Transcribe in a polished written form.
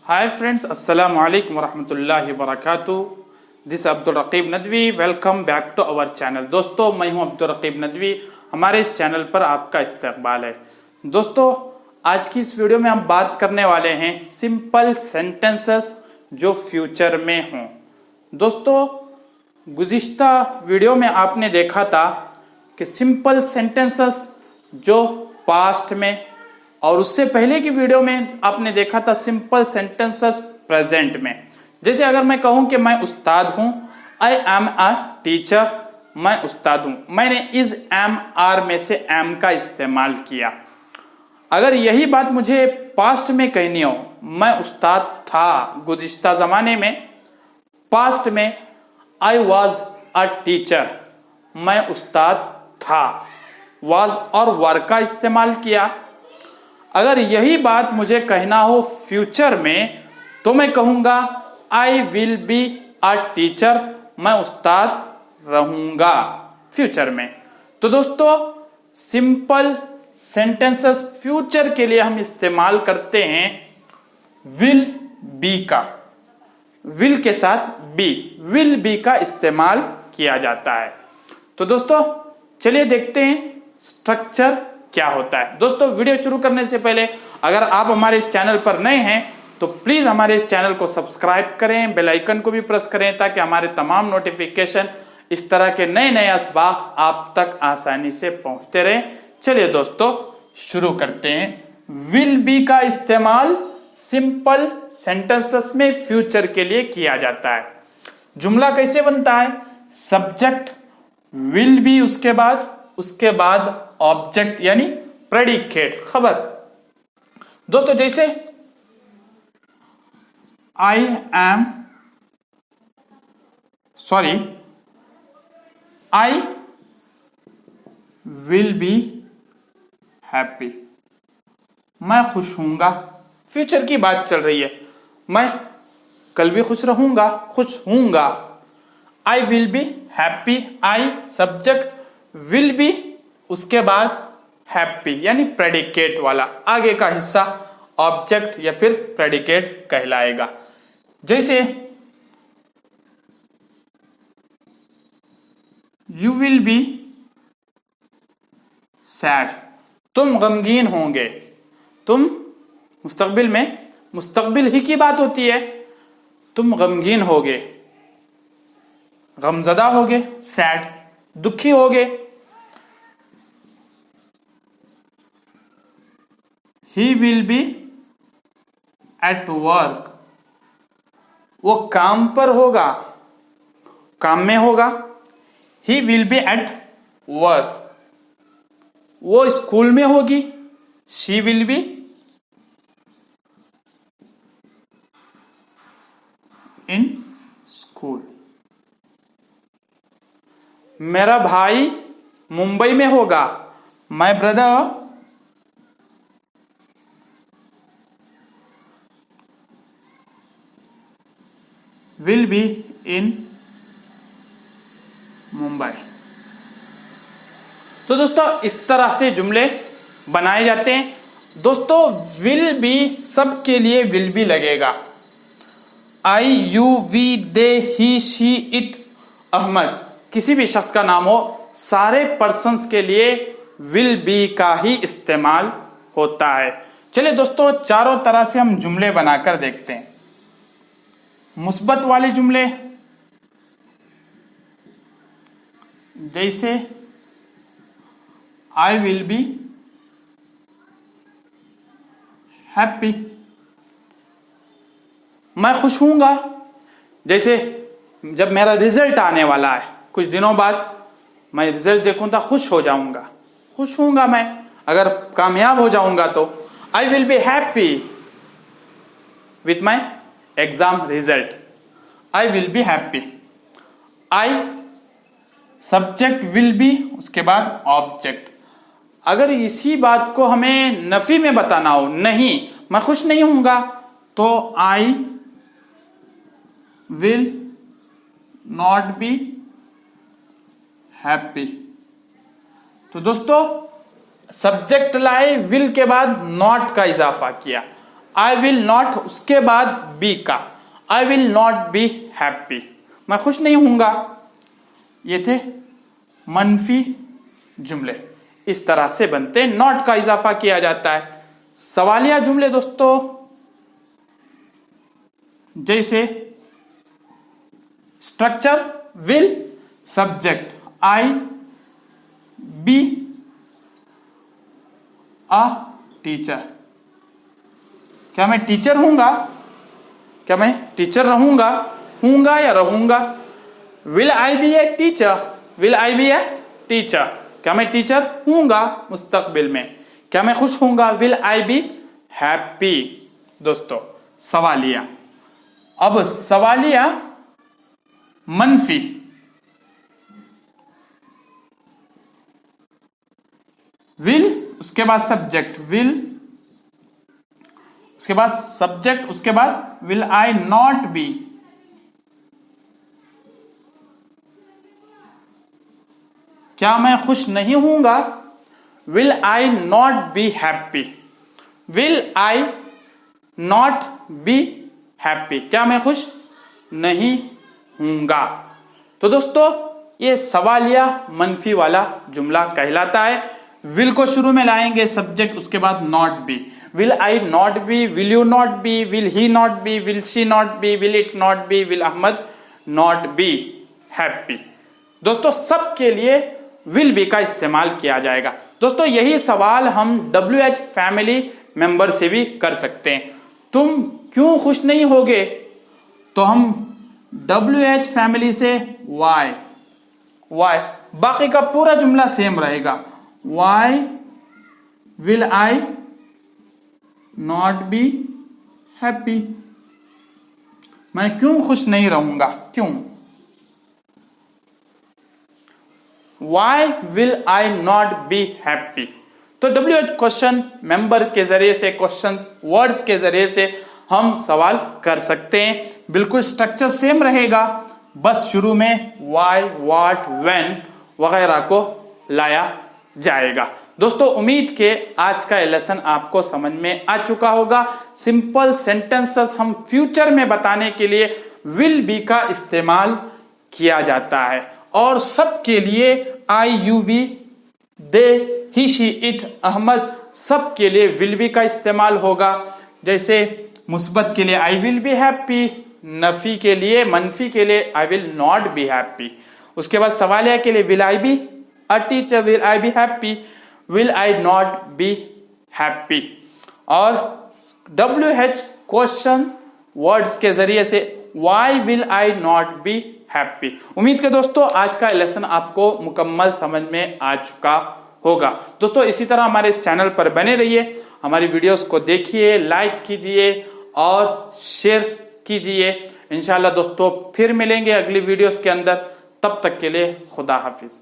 Hi friends, Assalamu alaikum warahmatullahi wabarakatuh. This is Abdul Raqib Nadvi. Welcome back to our channel. दोस्तों मैं हूं अब्दुल रकीब नदवी. हमारे इस चैनल पर आपका इस्तकबाल है. दोस्तों आज की इस वीडियो में हम बात करने वाले हैं सिंपल सेंटेंसेस जो फ्यूचर में हों. दोस्तों गुज़िश्ता वीडियो में आपने देखा था कि सिंपल सेंटेंसेस जो पास्ट में, और उससे पहले की वीडियो में आपने देखा था सिंपल सेंटेंसेस प्रेजेंट में. जैसे अगर मैं कहूं कि मैं उस्ताद हूं, आई एम अ टीचर, मैं उस्ताद हूं, मैंने इज एम आर में से एम का इस्तेमाल किया. अगर यही बात मुझे पास्ट में कहनी हो, मैं उस्ताद था गुज़िश्ता जमाने में, पास्ट में आई वॉज अ टीचर, मैं उस्ताद था, वॉज और वर का इस्तेमाल किया. अगर यही बात मुझे कहना हो फ्यूचर में, तो मैं कहूंगा आई विल बी अ टीचर, मैं उस्ताद रहूंगा फ्यूचर में. तो दोस्तों सिंपल सेंटेंसेस फ्यूचर के लिए हम इस्तेमाल करते हैं विल बी का. विल के साथ बी, विल बी का इस्तेमाल किया जाता है. तो दोस्तों चलिए देखते हैं स्ट्रक्चर क्या होता है. दोस्तों वीडियो शुरू करने से पहले अगर आप हमारे इस चैनल पर नए हैं तो प्लीज हमारे इस चैनल को सब्सक्राइब करें, बेल आइकन को भी प्रेस करें ताकि हमारे तमाम नोटिफिकेशन इस तरह के नए नए असबाक आप तक आसानी से पहुंचते रहें. चलिए दोस्तों शुरू करते हैं. विल बी का इस्तेमाल सिंपल सेंटेंसेस में फ्यूचर के लिए किया जाता है. जुमला कैसे बनता है? सब्जेक्ट विल बी, उसके बाद ऑब्जेक्ट यानी प्रेडिकेट, खबर. दोस्तों जैसे आई विल बी हैप्पी, मैं खुश हूंगा. फ्यूचर की बात चल रही है, मैं कल भी खुश रहूंगा, खुश हूंगा. I will be happy, I subject, will be उसके बाद हैप्पी यानी प्रेडिकेट वाला आगे का हिस्सा ऑब्जेक्ट या फिर प्रेडिकेट कहलाएगा. जैसे यू विल बी सैड, तुम गमगीन होंगे. तुम मुस्तकबिल में, मुस्तकबिल ही की बात होती है, तुम गमगीन होगे, गमजदा होगे, सैड दुखी होगे. He will be at work, वो काम पर होगा, काम में होगा. He will be at work, वो स्कूल में होगी. She will be in school. मेरा भाई मुंबई में होगा. My brother will be in Mumbai. तो दोस्तों इस तरह से जुमले बनाए जाते हैं. दोस्तों विल बी सबके लिए विल बी लगेगा. I, you, we, they, he, she, it, Ahmad, किसी भी शख्स का नाम हो, सारे पर्सन्स के लिए विल बी का ही इस्तेमाल होता है. चलिए दोस्तों चारों तरह से हम जुमले बनाकर देखते हैं. मुस्बत वाले जुमले जैसे आई विल बी हैप्पी, मैं खुश हूंगा. जैसे जब मेरा रिजल्ट आने वाला है कुछ दिनों बाद, मैं रिजल्ट देखूंगा खुश हो जाऊंगा, खुश हूंगा. मैं अगर कामयाब हो जाऊंगा तो आई will be happy with my exam result, I will be happy. I subject will be, उसके बाद ऑब्जेक्ट. अगर इसी बात को हमें नफी में बताना हो, नहीं मैं खुश नहीं हूंगा, तो आई विल नॉट बी हैप्पी. तो दोस्तों सब्जेक्ट लाए, विल के बाद नॉट का इजाफा किया. आई विल नॉट उसके बाद बी का, आई विल नॉट बी हैप्पी, मैं खुश नहीं हूंगा। ये थे मनफी जुमले, इस तरह से बनते, नॉट का इजाफा किया जाता है। सवालिया जुमले दोस्तों जैसे structure will, subject I, be a teacher, क्या मैं टीचर हूंगा, क्या मैं टीचर रहूंगा, हूंगा या रहूंगा। Will I be a teacher, will I be a teacher, क्या मैं टीचर हूंगा मुस्तकबिल में, क्या मैं खुश हूंगा, विल आई बी हैप्पी। दोस्तों सवालिया, अब सवालिया मनफी, विल उसके बाद सब्जेक्ट विल, उसके बाद सब्जेक्ट, उसके बाद विल आई नॉट बी, क्या मैं खुश नहीं हूंगा, will I not be happy, will I not be happy, क्या मैं खुश नहीं हूंगा। तो दोस्तों ये सवालिया मनफी वाला जुमला कहलाता है। विल को शुरू में लाएंगे, सब्जेक्ट, उसके बाद not be, will I not be, will you not be, will he not be, will she not be, will it not be, will Ahmed not be happy. दोस्तों सबके लिए विल बी का इस्तेमाल किया जाएगा। दोस्तों यही सवाल हम WH फैमिली मेंबर से भी कर सकते हैं, तुम क्यों खुश नहीं होगे, तो हम WH फैमिली से वाई, वाई, बाकी का पूरा जुमला सेम रहेगा, why will I not be happy, मैं क्यों खुश नहीं रहूंगा, क्यों, why will I not be happy. तो WH क्वेश्चन मेंबर के जरिए से, क्वेश्चन वर्ड्स के जरिए से हम सवाल कर सकते हैं, बिल्कुल स्ट्रक्चर सेम रहेगा, बस शुरू में वाई, व्हाट, व्हेन वगैरह को लाया जाएगा। दोस्तों उम्मीद के आज का लेसन आपको समझ में आ चुका होगा। सिंपल सेंटेंसेस हम फ्यूचर में बताने के लिए विल बी का इस्तेमाल किया जाता है, और सबके लिए I, you, we, they, he, she, it, Ahmad, सबके लिए विल बी का इस्तेमाल होगा। जैसे मुस्बत के लिए आई विल बी हैप्पी, नफी के लिए, मनफी के लिए I will not be happy. उसके बाद सवालिया के लिए will I be a teacher, will I be happy, will I not be happy. और WH क्वेश्चन वर्ड्स के जरिए से why will I not be happy. उम्मीद के दोस्तों आज का लेसन आपको मुकम्मल समझ में आ चुका होगा। दोस्तों इसी तरह हमारे इस चैनल पर बने रहिए, हमारी वीडियोस को देखिए, लाइक कीजिए और शेयर कीजिए। इंशाल्लाह दोस्तों फिर मिलेंगे अगली वीडियोस के अंदर, तब तक के लिए खुदा हाफिज।